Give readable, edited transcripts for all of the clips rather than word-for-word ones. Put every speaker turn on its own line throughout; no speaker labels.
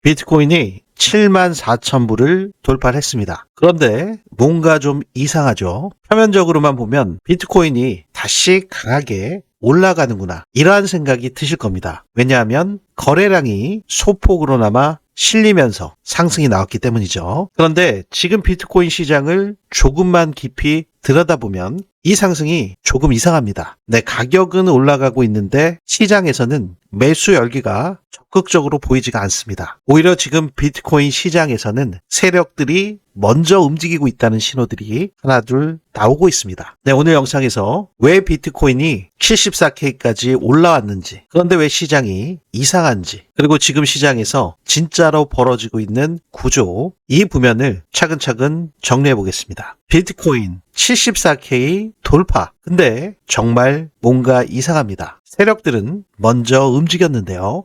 비트코인이 74,000불을 돌파를 했습니다. 그런데 뭔가 좀 이상하죠. 표면적으로만 보면 비트코인이 다시 강하게 올라가는구나, 이러한 생각이 드실 겁니다. 왜냐하면 거래량이 소폭으로나마 실리면서 상승이 나왔기 때문이죠. 그런데 지금 비트코인 시장을 조금만 깊이 들여다보면 이 상승이 조금 이상합니다. 네, 가격은 올라가고 있는데 시장에서는 매수 열기가 적극적으로 보이지가 않습니다. 오히려 지금 비트코인 시장에서는 세력들이 먼저 움직이고 있다는 신호들이 하나둘 나오고 있습니다. 네, 오늘 영상에서 왜 비트코인이 74K까지 올라왔는지, 그런데 왜 시장이 이상한지, 그리고 지금 시장에서 진짜로 벌어지고 있는 구조, 이 부면을 차근차근 정리해 보겠습니다. 비트코인 74K 돌파. 근데 정말 뭔가 이상합니다. 세력들은 먼저 움직였는데요.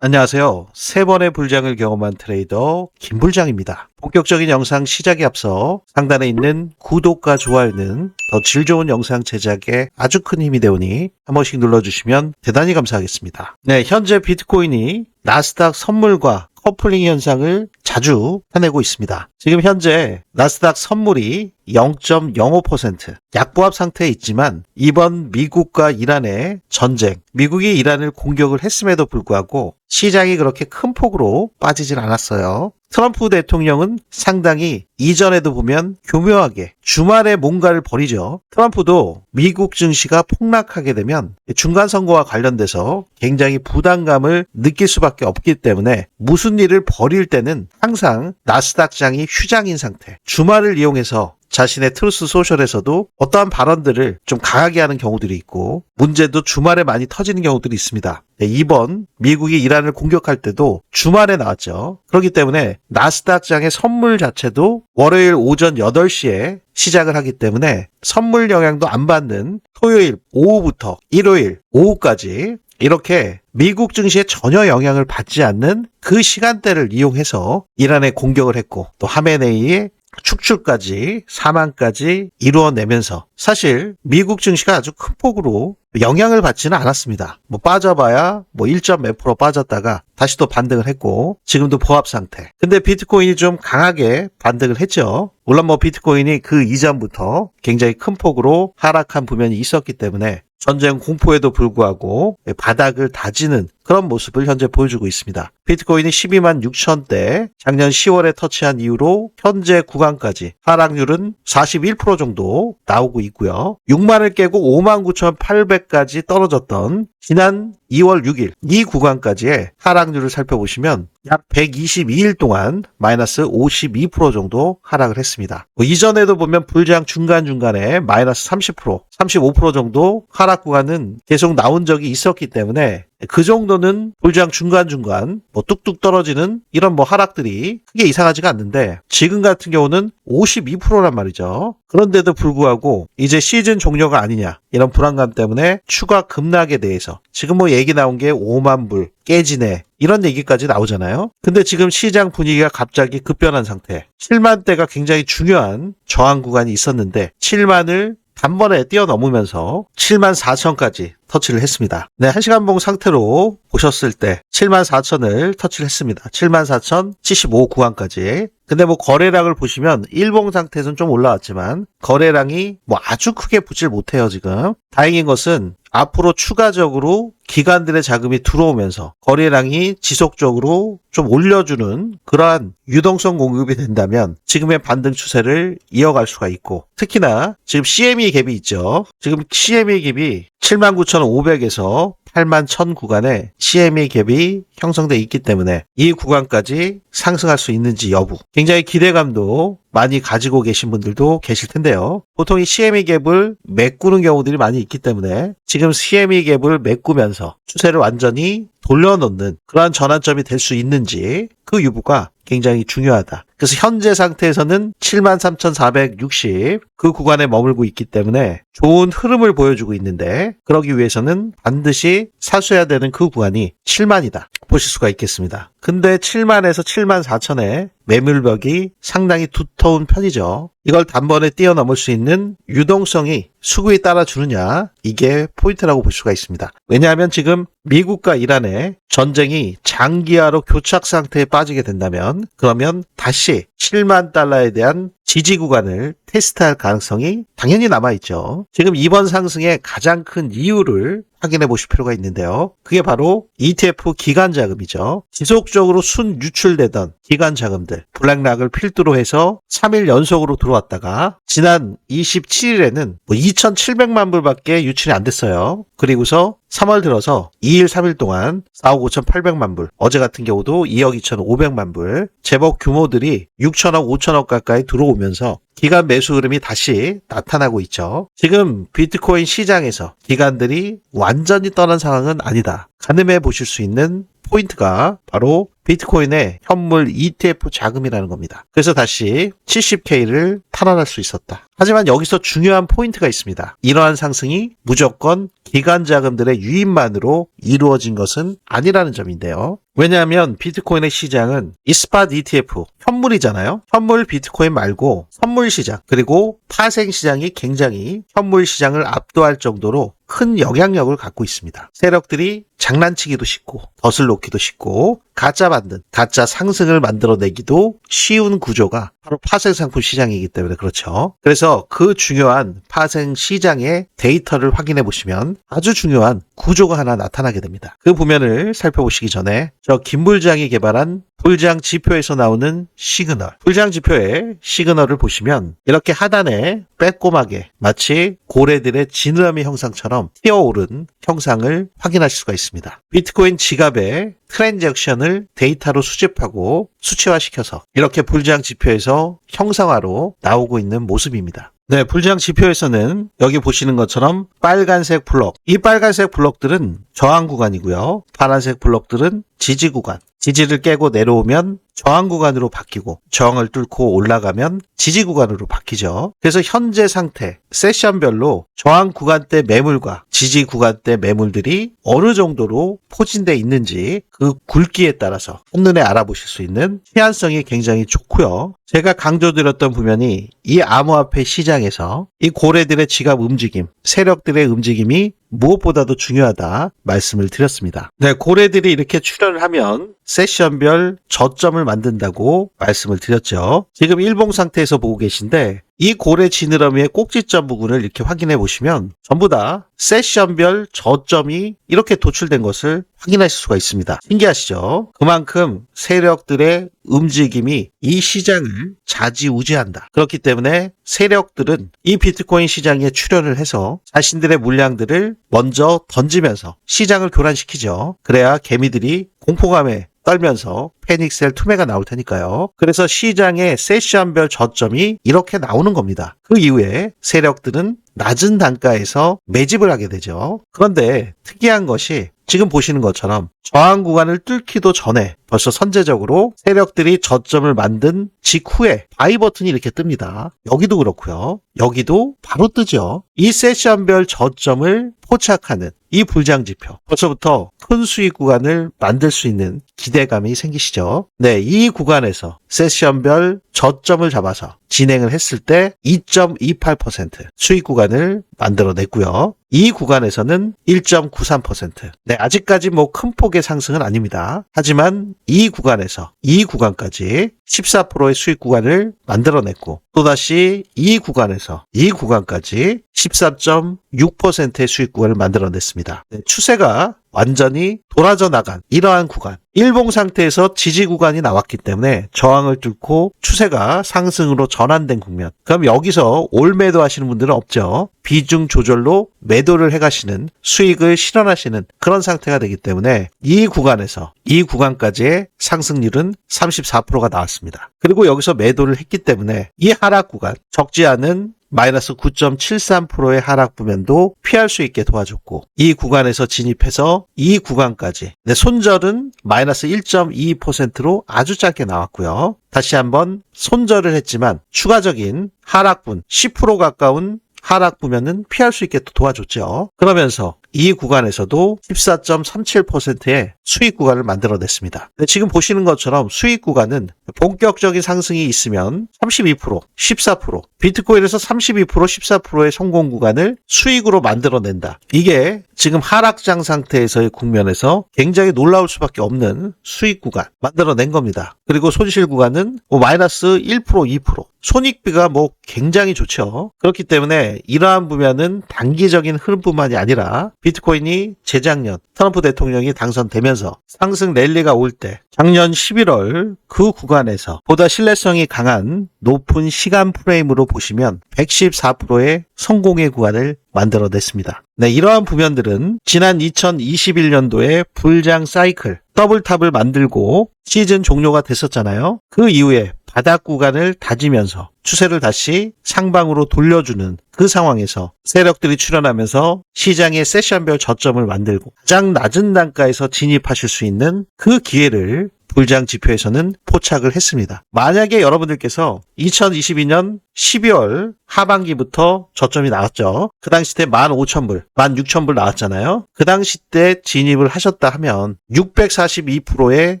안녕하세요. 3번의 불장을 경험한 트레이더 김불장입니다. 본격적인 영상 시작에 앞서 상단에 있는 구독과 좋아요는 더 질 좋은 영상 제작에 아주 큰 힘이 되오니 한 번씩 눌러주시면 대단히 감사하겠습니다. 네, 현재 비트코인이 나스닥 선물과 커플링 현상을 자주 해내고 있습니다. 지금 현재 나스닥 선물이 0.05% 약보합 상태에 있지만, 이번 미국과 이란의 전쟁, 미국이 이란을 공격을 했음에도 불구하고 시장이 그렇게 큰 폭으로 빠지질 않았어요. 트럼프 대통령은 상당히 이전에도 보면 교묘하게 주말에 뭔가를 벌이죠. 트럼프도 미국 증시가 폭락하게 되면 중간선거와 관련돼서 굉장히 부담감을 느낄 수밖에 없기 때문에 무슨 일을 벌일 때는 항상 나스닥장이 휴장인 상태, 주말을 이용해서 자신의 트루스 소셜에서도 어떠한 발언들을 좀 강하게 하는 경우들이 있고, 문제도 주말에 많이 터지는 경우들이 있습니다. 네, 이번 미국이 이란을 공격할 때도 주말에 나왔죠. 그렇기 때문에 나스닥장의 선물 자체도 월요일 오전 8시에 시작을 하기 때문에 선물 영향도 안 받는 토요일 오후부터 일요일 오후까지 이렇게 미국 증시에 전혀 영향을 받지 않는 그 시간대를 이용해서 이란에 공격을 했고, 또 하메네이의 축출까지 사망까지 이루어내면서 사실 미국 증시가 아주 큰 폭으로 영향을 받지는 않았습니다. 빠져봐야 1.몇% 빠졌다가 다시 또 반등을 했고, 지금도 보합 상태. 근데 비트코인이 좀 강하게 반등을 했죠. 물론 비트코인이 그 이전부터 굉장히 큰 폭으로 하락한 부면이 있었기 때문에 전쟁 공포에도 불구하고 바닥을 다지는 그런 모습을 현재 보여주고 있습니다. 비트코인이 12만 6천대 작년 10월에 터치한 이후로 현재 구간까지 하락률은 41% 정도 나오고 있고요. 6만을 깨고 5만 9,800까지 떨어졌던 지난 2월 6일 이 구간까지의 하락률을 살펴보시면 약 122일 동안 마이너스 52% 정도 하락을 했습니다. 이전에도 보면 불장 중간중간에 마이너스 30%, 35% 정도 하락 구간은 계속 나온 적이 있었기 때문에 그 정도는 불장 중간중간 뚝뚝 떨어지는 이런 하락들이 크게 이상하지가 않는데, 지금 같은 경우는 52%란 말이죠. 그런데도 불구하고 이제 시즌 종료가 아니냐, 이런 불안감 때문에 추가 급락에 대해서 지금 얘기 나온 게 5만 불 깨지네, 이런 얘기까지 나오잖아요. 근데 지금 시장 분위기가 갑자기 급변한 상태, 7만대가 굉장히 중요한 저항 구간이 있었는데 7만을 단번에 뛰어넘으면서 7만 4천까지 터치를 했습니다. 네, 1시간봉 상태로 보셨을 때 7만 4천을 터치를 했습니다. 7만 4천 75 구간까지. 근데 거래량을 보시면 일봉 상태에서는 좀 올라왔지만 거래량이 아주 크게 붙질 못해요, 지금. 다행인 것은 앞으로 추가적으로 기관들의 자금이 들어오면서 거래량이 지속적으로 좀 올려주는 그러한 유동성 공급이 된다면 지금의 반등 추세를 이어갈 수가 있고, 특히나 지금 CME 갭이 있죠. 지금 CME 갭이 79,500에서 8만 1000 구간에 CME 갭이 형성돼 있기 때문에 이 구간까지 상승할 수 있는지 여부, 굉장히 기대감도 많이 가지고 계신 분들도 계실 텐데요. 보통 이 CME 갭을 메꾸는 경우들이 많이 있기 때문에 지금 CME 갭을 메꾸면서 추세를 완전히 돌려놓는 그러한 전환점이 될 수 있는지, 그 유무가 굉장히 중요하다. 그래서 현재 상태에서는 73,460 그 구간에 머물고 있기 때문에 좋은 흐름을 보여주고 있는데, 그러기 위해서는 반드시 사수해야 되는 그 구간이 7만이다 보실 수가 있겠습니다. 근데 7만에서 7만 4천에 매물벽이 상당히 두터운 편이죠. 이걸 단번에 뛰어넘을 수 있는 유동성이 수급이 따라주느냐, 이게 포인트라고 볼 수가 있습니다. 왜냐하면 지금 미국과 이란의 전쟁이 장기화로 교착 상태에 빠지게 된다면, 그러면 다시 7만 달러에 대한 지지 구간을 테스트할 가능성이 당연히 남아있죠. 지금 이번 상승의 가장 큰 이유를 확인해 보실 필요가 있는데요. 그게 바로 ETF 기관 자금이죠. 지속적으로 순 유출되던 기관 자금들, 블랙락을 필두로 해서 3일 연속으로 들어왔다가 지난 27일에는 2,700만 불밖에 유출이 안 됐어요. 그리고서 3월 들어서 2일 3일 동안 4억 5,800만 불, 어제 같은 경우도 2억 2,500만 불, 제법 규모들이 6천억 5천억 가까이 들어오면서 기관 매수 흐름이 다시 나타나고 있죠. 지금 비트코인 시장에서 기관들이 완전히 떠난 상황은 아니다. 가늠해 보실 수 있는 포인트가 바로 비트코인의 현물 ETF 자금이라는 겁니다. 그래서 다시 70K를 탈환할 수 있었다. 하지만 여기서 중요한 포인트가 있습니다. 이러한 상승이 무조건 기관 자금들의 유입만으로 이루어진 것은 아니라는 점인데요. 왜냐하면 비트코인의 시장은 이 스팟 ETF, 현물이잖아요. 현물 비트코인 말고 선물 시장, 그리고 파생 시장이 굉장히 현물 시장을 압도할 정도로 큰 영향력을 갖고 있습니다. 세력들이 장난치기도 쉽고 덫을 놓기도 쉽고 가짜 만든, 가짜 상승을 만들어내기도 쉬운 구조가 바로 파생상품 시장이기 때문에 그렇죠. 그래서 그 중요한 파생 시장의 데이터를 확인해 보시면 아주 중요한 구조가 하나 나타나게 됩니다. 그 부면을 살펴보시기 전에 저 김불장이 개발한 불장 지표에서 나오는 시그널, 불장 지표의 시그널을 보시면 이렇게 하단에 빼꼼하게 마치 고래들의 지느러미 형상처럼 튀어오른 형상을 확인하실 수가 있습니다. 비트코인 지갑의 트랜잭션을 데이터로 수집하고 수치화시켜서 이렇게 불장 지표에서 형상화로 나오고 있는 모습입니다. 네, 불장 지표에서는 여기 보시는 것처럼 빨간색 블록, 이 빨간색 블록들은 저항 구간이고요. 파란색 블록들은 지지 구간, 지지를 깨고 내려오면 저항 구간으로 바뀌고 저항을 뚫고 올라가면 지지 구간으로 바뀌죠. 그래서 현재 상태, 세션별로 저항 구간대 매물과 지지 구간대 매물들이 어느 정도로 포진되어 있는지 그 굵기에 따라서 한눈에 알아보실 수 있는 희한성이 굉장히 좋고요. 제가 강조드렸던 부면이 이 암호화폐 시장에서 이 고래들의 지갑 움직임, 세력들의 움직임이 무엇보다도 중요하다 말씀을 드렸습니다. 네, 고래들이 이렇게 출현을 하면 세션별 저점을 만든다고 말씀을 드렸죠. 지금 일봉 상태에서 보고 계신데 이 고래 지느러미의 꼭지점 부분을 이렇게 확인해 보시면 전부 다 세션별 저점이 이렇게 도출된 것을 확인하실 수가 있습니다. 신기하시죠? 그만큼 세력들의 움직임이 이 시장을 좌지우지한다. 그렇기 때문에 세력들은 이 비트코인 시장에 출현을 해서 자신들의 물량들을 먼저 던지면서 시장을 교란시키죠. 그래야 개미들이 공포감에 떨면서 패닉셀 투매가 나올 테니까요. 그래서 시장의 세션별 저점이 이렇게 나오는 겁니다. 그 이후에 세력들은 낮은 단가에서 매집을 하게 되죠. 그런데 특이한 것이 지금 보시는 것처럼 저항 구간을 뚫기도 전에 벌써 선제적으로 세력들이 저점을 만든 직후에 바이 버튼이 이렇게 뜹니다. 여기도 그렇고요. 여기도 바로 뜨죠. 이 세션별 저점을 포착하는 이 불장 지표, 벌써부터 큰 수익 구간을 만들 수 있는 기대감이 생기시죠? 네, 이 구간에서 세션별 저점을 잡아서 진행을 했을 때 2.28% 수익 구간을 만들어냈고요. 이 구간에서는 1.93%. 네, 아직까지 뭐 큰 폭의 상승은 아닙니다. 하지만 이 구간에서 이 구간까지 14%의 수익 구간을 만들어냈고 또다시 이 구간에서 이 구간까지 13.6%의 수익 구간을 만들어냈습니다. 네, 추세가 완전히 돌아져 나간 이러한 구간, 일봉 상태에서 지지 구간이 나왔기 때문에 저항을 뚫고 추세가 상승으로 전환된 국면. 그럼 여기서 올 매도 하시는 분들은 없죠. 비중 조절로 매도를 해가시는, 수익을 실현하시는 그런 상태가 되기 때문에 이 구간에서 이 구간까지의 상승률은 34%가 나왔습니다. 그리고 여기서 매도를 했기 때문에 이 하락 구간, 적지 않은 마이너스 9.73%의 하락 부면도 피할 수 있게 도와줬고 이 구간에서 진입해서 이 구간까지 손절은 마이너스 1.22%로 아주 짧게 나왔고요. 다시 한번 손절을 했지만 추가적인 하락분 10% 가까운 하락 부면은 피할 수 있게 도와줬죠. 그러면서 이 구간에서도 14.37%의 수익 구간을 만들어냈습니다. 지금 보시는 것처럼 수익 구간은 본격적인 상승이 있으면 32%, 14%, 비트코인에서 32%, 14%의 성공 구간을 수익으로 만들어낸다. 이게 지금 하락장 상태에서의 국면에서 굉장히 놀라울 수밖에 없는 수익 구간 만들어낸 겁니다. 그리고 손실 구간은 마이너스 1%, 2%. 손익비가 굉장히 좋죠. 그렇기 때문에 이러한 부면은 단기적인 흐름뿐만이 아니라 비트코인이 재작년 트럼프 대통령이 당선되면서 상승 랠리가 올 때 작년 11월 그 구간에서 보다 신뢰성이 강한 높은 시간 프레임으로 보시면 114%의 성공의 구간을 만들어냈습니다. 네, 이러한 부면들은 지난 2021년도에 불장 사이클 더블탑을 만들고 시즌 종료가 됐었잖아요. 그 이후에 바닥 구간을 다지면서 추세를 다시 상방으로 돌려주는 그 상황에서 세력들이 출현하면서 시장의 세션별 저점을 만들고 가장 낮은 단가에서 진입하실 수 있는 그 기회를 불장 지표에서는 포착을 했습니다. 만약에 여러분들께서 2022년 12월 하반기부터 저점이 나왔죠. 그 당시 때 15,000불, 16,000불 나왔잖아요. 그 당시 때 진입을 하셨다 하면 642%의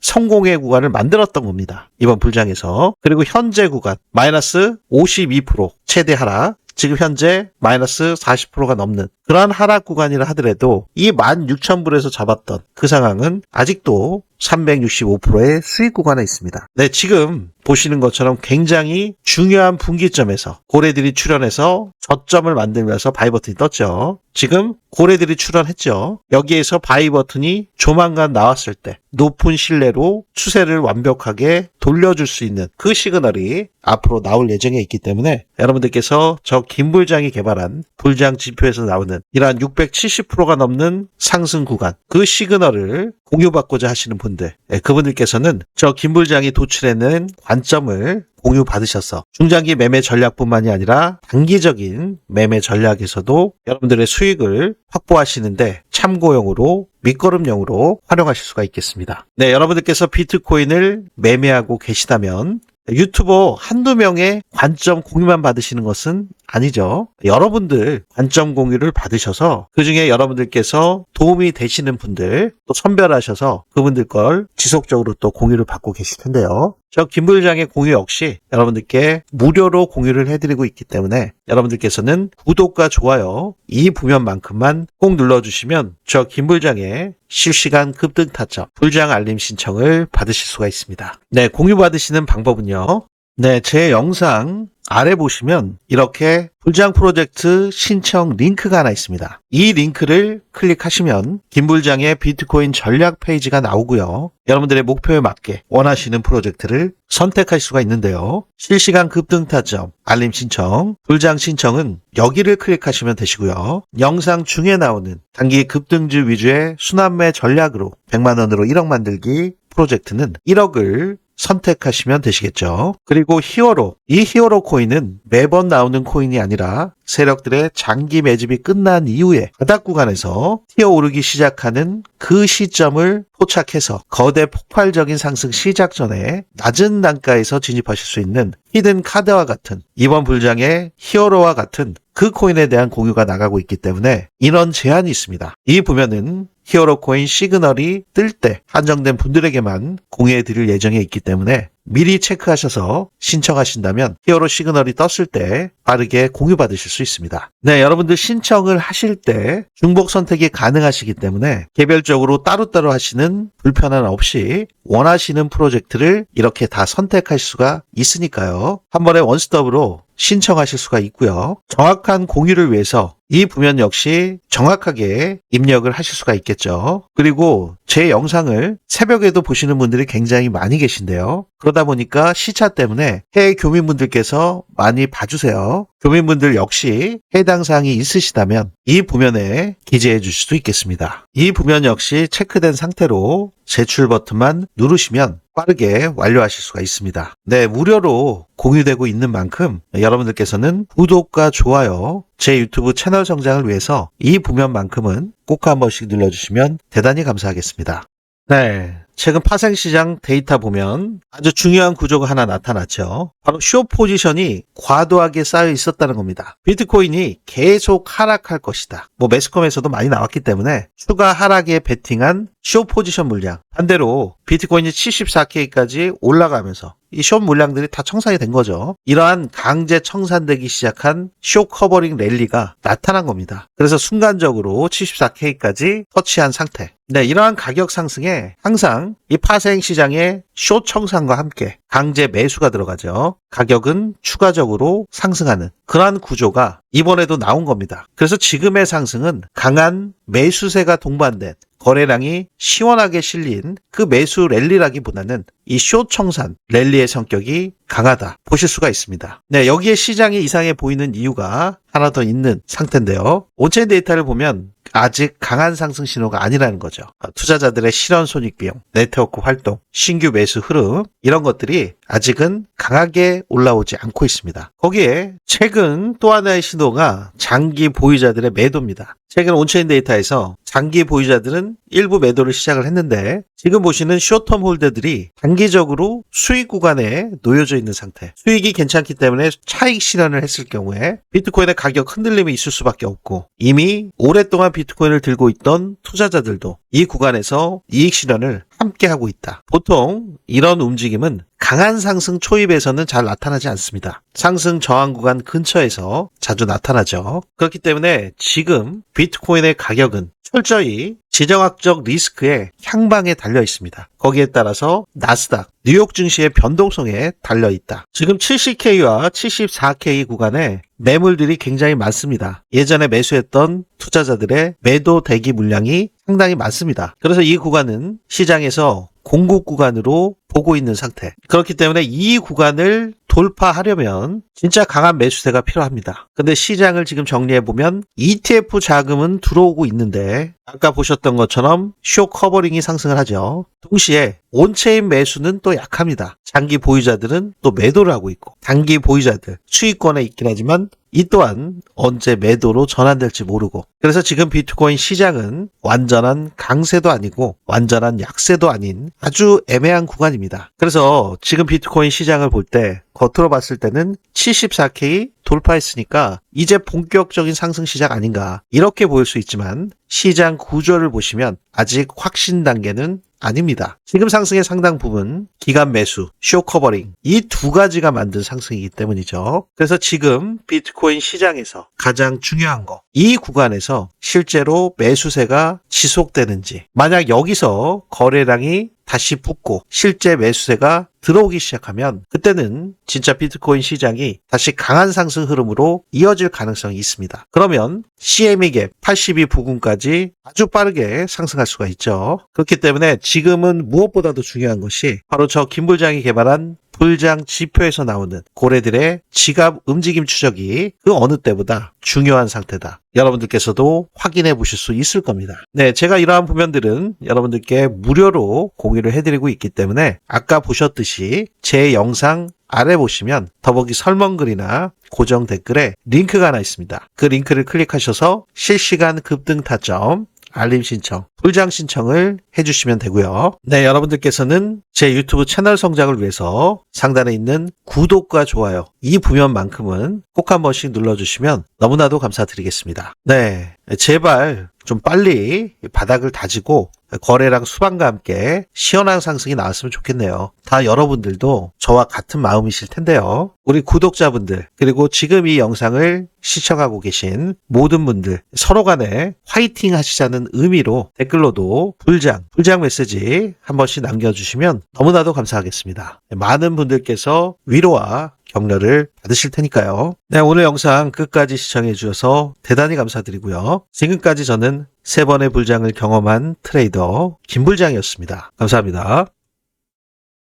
성공의 구간을 만들었던 겁니다. 이번 불장에서. 그리고 현재 구간 마이너스 52% 최대 하락. 지금 현재 마이너스 40%가 넘는 그러한 하락 구간이라 하더라도 이 16,000불에서 잡았던 그 상황은 아직도 365%의 수익 구간에 있습니다. 네, 지금 보시는 것처럼 굉장히 중요한 분기점에서 고래들이 출현해서 저점을 만들면서 바이 버튼이 떴죠. 지금 고래들이 출현했죠. 여기에서 바이 버튼이 조만간 나왔을 때 높은 신뢰로 추세를 완벽하게 돌려줄 수 있는 그 시그널이 앞으로 나올 예정에 있기 때문에 여러분들께서 저 김불장이 개발한 불장 지표에서 나오는 이러한 670%가 넘는 상승 구간 그 시그널을 공유받고자 하시는 분들, 그분들께서는 저 김불장이 도출해낸 관점을 공유받으셔서 중장기 매매 전략뿐만이 아니라 단기적인 매매 전략에서도 여러분들의 수익을 확보하시는데 참고용으로 밑거름용으로 활용하실 수가 있겠습니다. 네, 여러분들께서 비트코인을 매매하고 계시다면 유튜버 한두 명의 관점 공유만 받으시는 것은 아니죠. 여러분들 관점 공유를 받으셔서 그중에 여러분들께서 도움이 되시는 분들 또 선별하셔서 그분들 걸 지속적으로 또 공유를 받고 계실 텐데요. 저 김불장의 공유 역시 여러분들께 무료로 공유를 해드리고 있기 때문에 여러분들께서는 구독과 좋아요 이 부면만큼만 꼭 눌러주시면 저 김불장의 실시간 급등 타점 불장 알림 신청을 받으실 수가 있습니다. 네, 공유 받으시는 방법은요. 네, 제 영상 아래 보시면 이렇게 불장 프로젝트 신청 링크가 하나 있습니다. 이 링크를 클릭하시면 김불장의 비트코인 전략 페이지가 나오고요. 여러분들의 목표에 맞게 원하시는 프로젝트를 선택할 수가 있는데요. 실시간 급등 타점, 알림 신청, 불장 신청은 여기를 클릭하시면 되시고요. 영상 중에 나오는 단기 급등주 위주의 순환매 전략으로 100만 원으로 1억 만들기 프로젝트는 1억을 선택하시면 되시겠죠. 그리고 히어로, 이 히어로 코인은 매번 나오는 코인이 아니라 세력들의 장기 매집이 끝난 이후에 바닥 구간에서 튀어오르기 시작하는 그 시점을 포착해서 거대 폭발적인 상승 시작 전에 낮은 단가에서 진입하실 수 있는 히든 카드와 같은 이번 불장의 히어로와 같은 그 코인에 대한 공유가 나가고 있기 때문에 인원 제한이 있습니다. 이 보면은 히어로 코인 시그널이 뜰 때 한정된 분들에게만 공유해 드릴 예정에 있기 때문에 미리 체크하셔서 신청하신다면 히어로 시그널이 떴을 때 빠르게 공유받으실 수 있습니다. 네, 여러분들 신청을 하실 때 중복 선택이 가능하시기 때문에 개별적으로 따로따로 하시는 불편함 없이 원하시는 프로젝트를 이렇게 다 선택할 수가 있으니까요. 한 번에 원스톱으로 신청하실 수가 있고요. 정확한 공유를 위해서 이 부면 역시 정확하게 입력을 하실 수가 있겠죠. 그리고 제 영상을 새벽에도 보시는 분들이 굉장히 많이 계신데요. 그러다 보니까 시차 때문에 해외 교민분들께서 많이 봐주세요. 교민분들 역시 해당 사항이 있으시다면 이 부면에 기재해 주실 수 있겠습니다. 이 부면 역시 체크된 상태로 제출 버튼만 누르시면 빠르게 완료하실 수가 있습니다. 네, 무료로 공유되고 있는 만큼 여러분들께서는 구독과 좋아요, 제 유튜브 채널 성장을 위해서 이 부면만큼은 꼭 한 번씩 눌러주시면 대단히 감사하겠습니다. 네, 최근 파생시장 데이터 보면 아주 중요한 구조가 하나 나타났죠. 바로 숏 포지션이 과도하게 쌓여 있었다는 겁니다. 비트코인이 계속 하락할 것이다. 매스컴에서도 많이 나왔기 때문에 추가 하락에 베팅한 숏 포지션 물량. 반대로 비트코인이 74K까지 올라가면서 이 숏 물량들이 다 청산이 된 거죠. 이러한 강제 청산되기 시작한 숏 커버링 랠리가 나타난 겁니다. 그래서 순간적으로 74K까지 터치한 상태. 네, 이러한 가격 상승에 항상 이 파생 시장의 숏 청산과 함께 강제 매수가 들어가죠. 가격은 추가적으로 상승하는 그러한 구조가 이번에도 나온 겁니다. 그래서 지금의 상승은 강한 매수세가 동반된 거래량이 시원하게 실린 그 매수 랠리라기보다는 이 숏 청산 랠리의 성격이 강하다 보실 수가 있습니다. 네, 여기에 시장이 이상해 보이는 이유가 하나 더 있는 상태인데요. 온체인 데이터를 보면 아직 강한 상승 신호가 아니라는 거죠. 투자자들의 실현 손익 비용, 네트워크 활동, 신규 매수 흐름 이런 것들이 아직은 강하게 올라오지 않고 있습니다. 거기에 최근 또 하나의 신호가 장기 보유자들의 매도입니다. 최근 온체인 데이터에서 장기 보유자들은 일부 매도를 시작을 했는데 지금 보시는 숏텀 홀더들이 단기적으로 수익 구간에 놓여져 있는 상태. 수익이 괜찮기 때문에 차익 실현을 했을 경우에 비트코인의 가격 흔들림이 있을 수밖에 없고 이미 오랫동안 비트코인을 들고 있던 투자자들도 이 구간에서 이익 실현을 함께 하고 있다. 보통 이런 움직임은 강한 상승 초입에서는 잘 나타나지 않습니다. 상승 저항 구간 근처에서 자주 나타나죠. 그렇기 때문에 지금 비트코인의 가격은 철저히 지정학적 리스크의 향방에 달려 있습니다. 거기에 따라서 나스닥, 뉴욕 증시의 변동성에 달려 있다. 지금 70K와 74K 구간에 매물들이 굉장히 많습니다. 예전에 매수했던 투자자들의 매도 대기 물량이 상당히 많습니다. 그래서 이 구간은 시장에서 공급 구간으로 보고 있는 상태. 그렇기 때문에 이 구간을 돌파하려면 진짜 강한 매수세가 필요합니다. 근데 시장을 지금 정리해보면 ETF 자금은 들어오고 있는데 아까 보셨던 것처럼 숏 커버링이 상승을 하죠. 동시에 온체인 매수는 또 약합니다. 장기 보유자들은 또 매도를 하고 있고 단기 보유자들 수익권에 있긴 하지만 이 또한 언제 매도로 전환될지 모르고 그래서 지금 비트코인 시장은 완전한 강세도 아니고 완전한 약세도 아닌 아주 애매한 구간입니다. 그래서 지금 비트코인 시장을 볼 때 겉으로 봤을 때는 74K 돌파했으니까 이제 본격적인 상승 시작 아닌가 이렇게 보일 수 있지만 시장 구조를 보시면 아직 확신 단계는 아닙니다. 지금 상승의 상당 부분 기간 매수, 숏 커버링 이 두 가지가 만든 상승이기 때문이죠. 그래서 지금 비트코인 시장에서 가장 중요한 거 이 구간에서 실제로 매수세가 지속되는지 만약 여기서 거래량이 다시 붙고 실제 매수세가 들어오기 시작하면 그때는 진짜 비트코인 시장이 다시 강한 상승 흐름으로 이어질 가능성이 있습니다. 그러면 CME 갭 82 부근까지 아주 빠르게 상승할 수가 있죠. 그렇기 때문에 지금은 무엇보다도 중요한 것이 바로 저 김부장이 개발한 불장 지표에서 나오는 고래들의 지갑 움직임 추적이 그 어느 때보다 중요한 상태다. 여러분들께서도 확인해 보실 수 있을 겁니다. 네, 제가 이러한 부면들은 여러분들께 무료로 공유를 해드리고 있기 때문에 아까 보셨듯이 제 영상 아래 보시면 더보기 설명글이나 고정 댓글에 링크가 하나 있습니다. 그 링크를 클릭하셔서 실시간 급등 타점 알림 신청, 불장 신청을 해주시면 되고요. 네, 여러분들께서는 제 유튜브 채널 성장을 위해서 상단에 있는 구독과 좋아요 이 부면만큼은 꼭 한 번씩 눌러주시면 너무나도 감사드리겠습니다. 네, 제발 좀 빨리 바닥을 다지고 거래량 수반과 함께 시원한 상승이 나왔으면 좋겠네요. 다 여러분들도 저와 같은 마음이실 텐데요. 우리 구독자분들 그리고 지금 이 영상을 시청하고 계신 모든 분들 서로 간에 화이팅 하시자는 의미로 댓글로도 불장 메시지 한 번씩 남겨주시면 너무나도 감사하겠습니다. 많은 분들께서 위로와 격려를 받으실 테니까요. 네, 오늘 영상 끝까지 시청해 주셔서 대단히 감사드리고요. 지금까지 저는 3번의 불장을 경험한 트레이더 김불장이었습니다. 감사합니다.